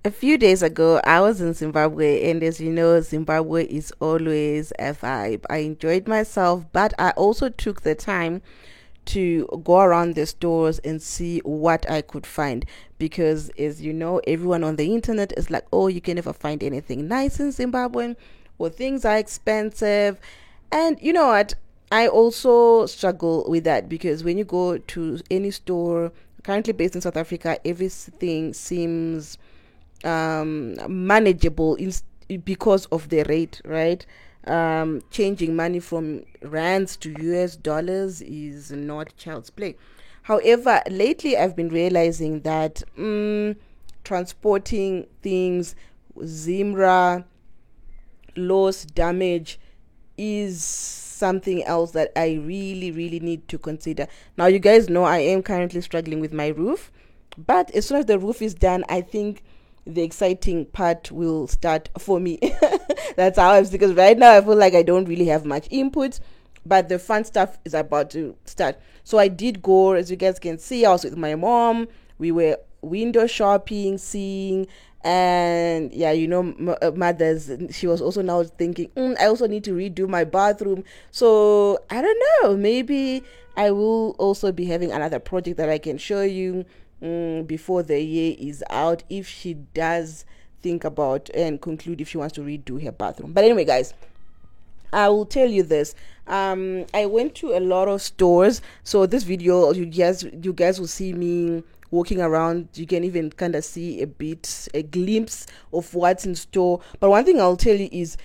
A few days ago, I was in Zimbabwe, and as you know, Zimbabwe is always a vibe. I enjoyed myself, but I also took the time to go around the stores and see what I could find because, as you know, everyone on the internet is like, oh, you can never find anything nice in Zimbabwe, or things are expensive. And you know what? I also struggle with that because when you go to any store, currently based in South Africa, everything seems manageable because of the rate, right? Changing money from rands to US dollars is not child's play. However, lately I've been realizing that transporting things, Zimra, loss, damage is something else that I really, really need to consider. Now, you guys know I am currently struggling with my roof, but as soon as the roof is done, I think the exciting part will start for me. That's how I'm, because right now I feel like I don't really have much input, but the fun stuff is about to start. So I did go, as you guys can see, I was with my mom. We were window shopping, seeing, and yeah, you know, mothers, she was also now thinking, I also need to redo my bathroom. So I don't know, maybe I will also be having another project that I can show you before the year is out, if she does think about and conclude if she wants to redo her bathroom. But anyway, guys, I will tell you this. I went to a lot of stores. So this video, you guys will see me walking around. You can even kind of see a glimpse of what's in store. But one thing I'll tell you is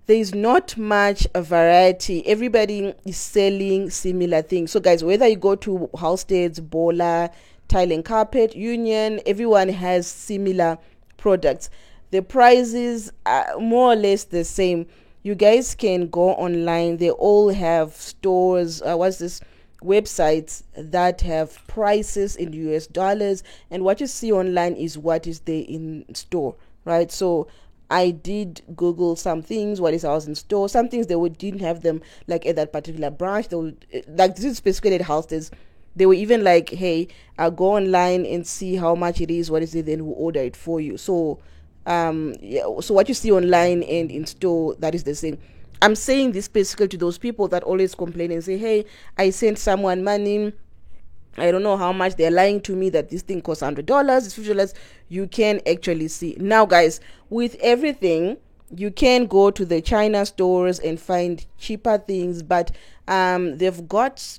there is not much a variety. Everybody is selling similar things. So guys, whether you go to Halstead's, Bola, Tile and Carpet, Union, everyone has similar products. The prices are more or less the same. You guys can go online. They all have stores. What's this? Websites that have prices in US dollars, and what you see online is what is there in store, right? So I did Google some things, what is ours in store. Some things didn't have them like at that particular branch. They would, like, this is specifically at houses. They were even like, hey, I'll go online and see how much it is, what is it, then we'll order it for you. So yeah, so what you see online and in store, that is the same. I'm saying this basically to those people that always complain and say, hey, I sent someone money, I don't know how much, they're lying to me that this thing costs $100, it's $50. You can actually see now, guys, with everything. You can go to the China stores and find cheaper things, but they've got,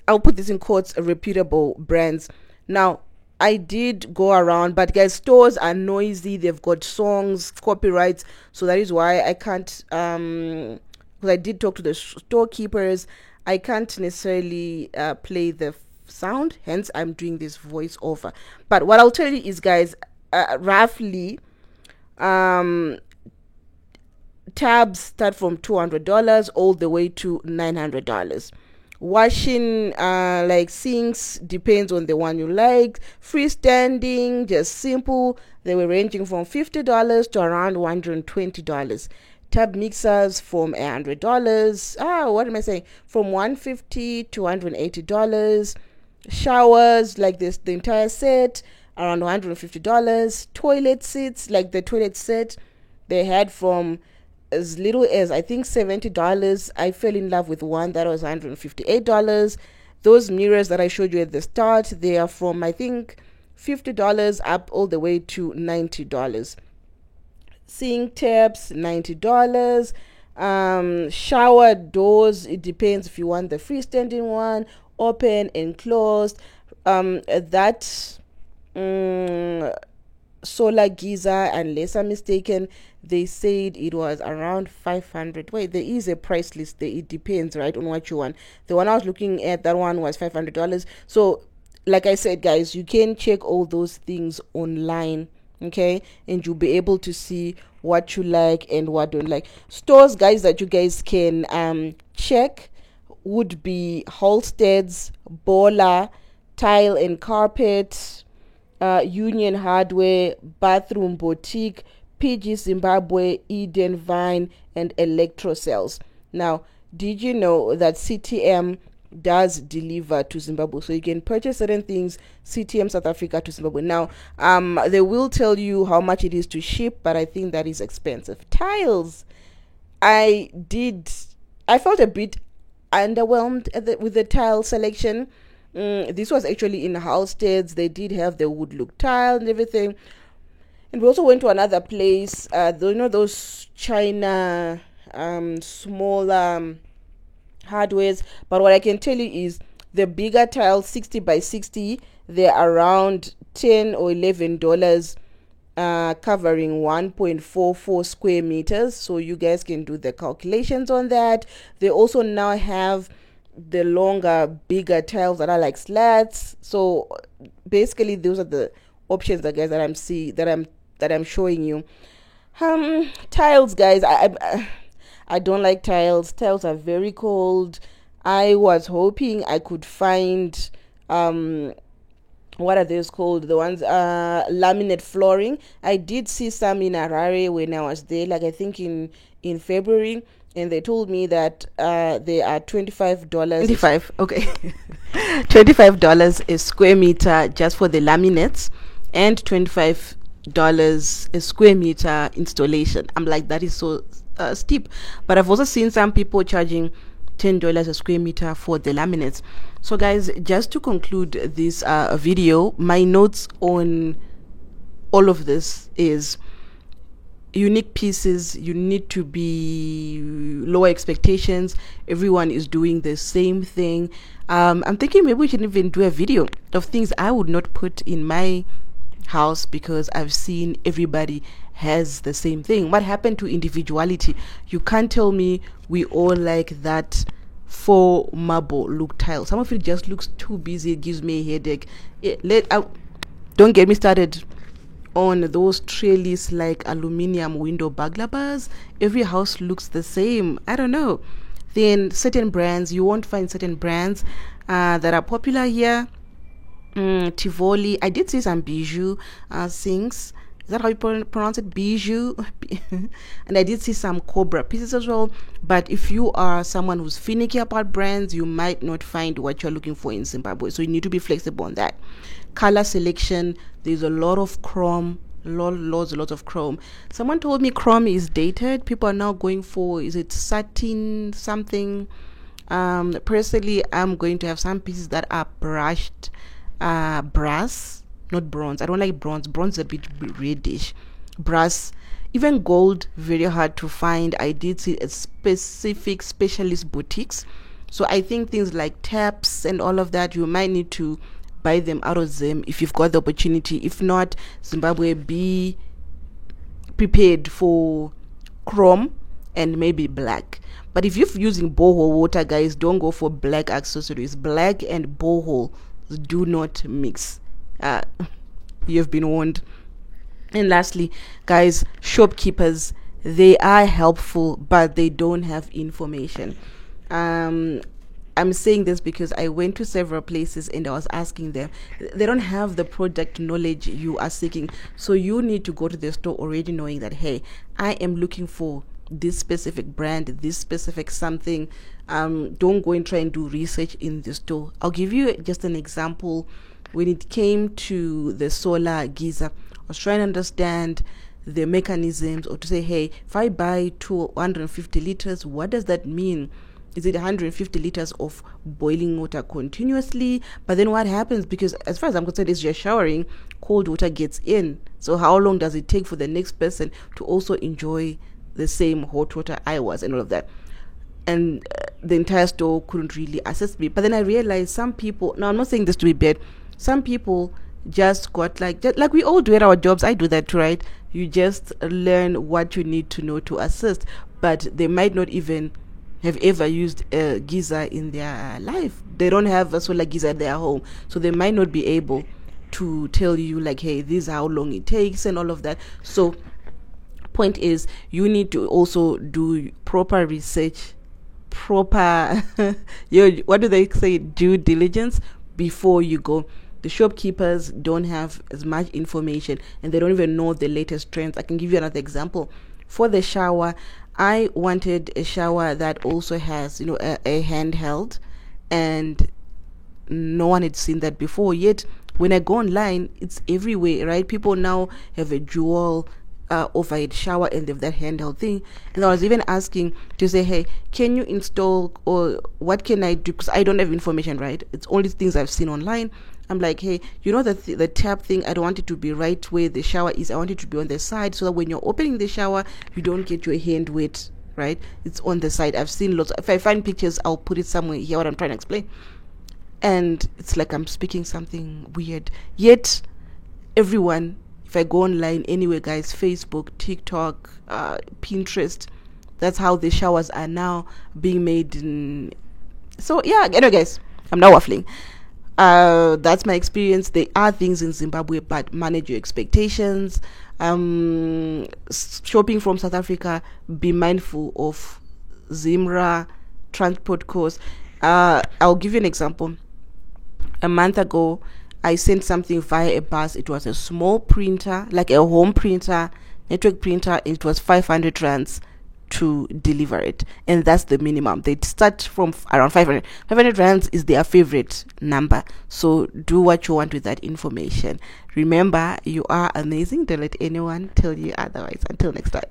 I'll put this in quotes, reputable brands. Now, I did go around, but guys, stores are noisy. They've got songs, copyrights, so that is why I can't. Because I did talk to the storekeepers, I can't necessarily play the sound. Hence, I'm doing this voiceover. But what I'll tell you is, guys, roughly, tabs start from $200 all the way to $900. Washing like sinks depends on the one you like. Freestanding, just simple, they were ranging from $50 to around $120. Tab mixers from $100. What am I saying? From $150 to $180. Showers, like this, the entire set, around $150. Toilet seats, like the toilet set, they had from as little as, I think, $70. I fell in love with one that was $158. Those mirrors that I showed you at the start, they are from, I think, $50 up all the way to $90. Sink taps, $90. Shower doors, it depends if you want the freestanding one, open and closed. That solar geyser, unless I'm mistaken, they said it was around 500. Wait, there is a price list there. It depends, right, on what you want. The one I was looking at, that one was $500. So like I said, guys, you can check all those things online, okay, and you'll be able to see what you like and what don't like. Stores, guys, that you guys can check would be Halstead's, Bola, Tile and Carpet, Union Hardware, Bathroom Boutique, PG Zimbabwe, Eden Vine, and Electrocells. Now, did you know that CTM does deliver to Zimbabwe, so you can purchase certain things CTM South Africa to Zimbabwe. Now they will tell you how much it is to ship, but I think that is expensive. Tiles, I felt a bit underwhelmed with the tile selection. This was actually in Halsteads. They did have the wood look tile and everything. And we also went to another place, those China small hardwares. But what I can tell you is the bigger tiles, 60 by 60, they're around $10 or $11, covering 1.44 square meters. So you guys can do the calculations on that. They also now have the longer, bigger tiles that are like slats. So basically those are the options, guys, that I'm showing you. Tiles, guys, I don't like tiles. Tiles are very cold. I was hoping I could find what are those called? The ones laminate flooring. I did see some in Harare when I was there, like I think in February, and they told me that they are $25. 25, okay. $25 a square meter just for the laminates, and $25 a square meter installation. I'm like, that is so steep. But I've also seen some people charging $10 a square meter for the laminates. So guys, just to conclude this video, my notes on all of this is unique pieces. You need to be lower expectations. Everyone is doing the same thing. I'm thinking maybe we should even do a video of things I would not put in my house because I've seen everybody has the same thing. What happened to individuality? You can't tell me we all like that faux marble look tile. Some of it just looks too busy. It gives me a headache. Don't get me started on those trellis like aluminium window burglar bars. Every house looks the same. I don't know. Then certain brands, you won't find certain brands that are popular here. Tivoli. I did see some bijou things. Is that how you pronounce it? Bijou. And I did see some Cobra pieces as well. But if you are someone who's finicky about brands, you might not find what you're looking for in Zimbabwe. So you need to be flexible on that. Color selection. There's a lot of chrome. Lots of chrome. Someone told me chrome is dated. People are now going for, is it satin something? Personally, I'm going to have some pieces that are brushed brass, not bronze. I don't like bronze. Bronze is a bit reddish. Brass, even gold, very hard to find. I did see a specific specialist boutiques. So I think things like taps and all of that, you might need to buy them out of them if you've got the opportunity. If not, Zimbabwe, be prepared for chrome and maybe black. But if you're using borehole water, guys, don't go for black accessories. Black and borehole do not mix. You've been warned. And lastly, guys, shopkeepers, they are helpful, but they don't have information. I'm saying this because I went to several places and I was asking them. They don't have the product knowledge you are seeking. So you need to go to the store already knowing that, hey, I am looking for this specific brand, this specific something. Don't go and try and do research in the store. I'll give you just an example. When it came to the solar geyser, I was trying to understand the mechanisms, or to say, hey, if I buy 250 liters, what does that mean? Is it 150 liters of boiling water continuously? But then what happens? Because as far as I'm concerned, is you're showering, cold water gets in. So how long does it take for the next person to also enjoy the same hot water I was, and all of that? And the entire store couldn't really assist me. But then I realized some people, now I'm not saying this to be bad, some people just got like we all do at our jobs. I do that too, right? You just learn what you need to know to assist, but they might not even have ever used a geyser in their life. They don't have a solar geyser at their home, so they might not be able to tell you like, hey, this is how long it takes and all of that. So point is, you need to also do proper research, proper what do they say, due diligence before you go. The shopkeepers don't have as much information, and they don't even know the latest trends. I can give you another example. For the shower, I wanted a shower that also has, a handheld, and no one had seen that before. Yet when I go online, it's everywhere, right? People now have a dual overhead shower and they have that handheld thing. And I was even asking to say, hey, can you install, or what can I do? Because I don't have information, right? It's only things I've seen online. I'm like, hey, you know, the tap thing, I don't want it to be right where the shower is. I want it to be on the side, so that when you're opening the shower, you don't get your hand wet, right? It's on the side. I've seen lots. If I find pictures, I'll put it somewhere here, what I'm trying to explain. And it's like I'm speaking something weird. Yet everyone, if I go online anywhere, guys, Facebook, TikTok, Pinterest, that's how the showers are now being made. So yeah, anyway, guys, I'm now waffling. That's my experience. There are things in Zimbabwe, but manage your expectations. Shopping from South Africa, be mindful of Zimra transport costs. I'll give you an example. A month ago, I sent something via a bus. It was a small printer, like a home printer, network printer. It was 500 rands to deliver it, and that's the minimum. They start from around 500. 500 rands is their favorite number, so do what you want with that information. Remember, you are amazing. Don't let anyone tell you otherwise. Until next time.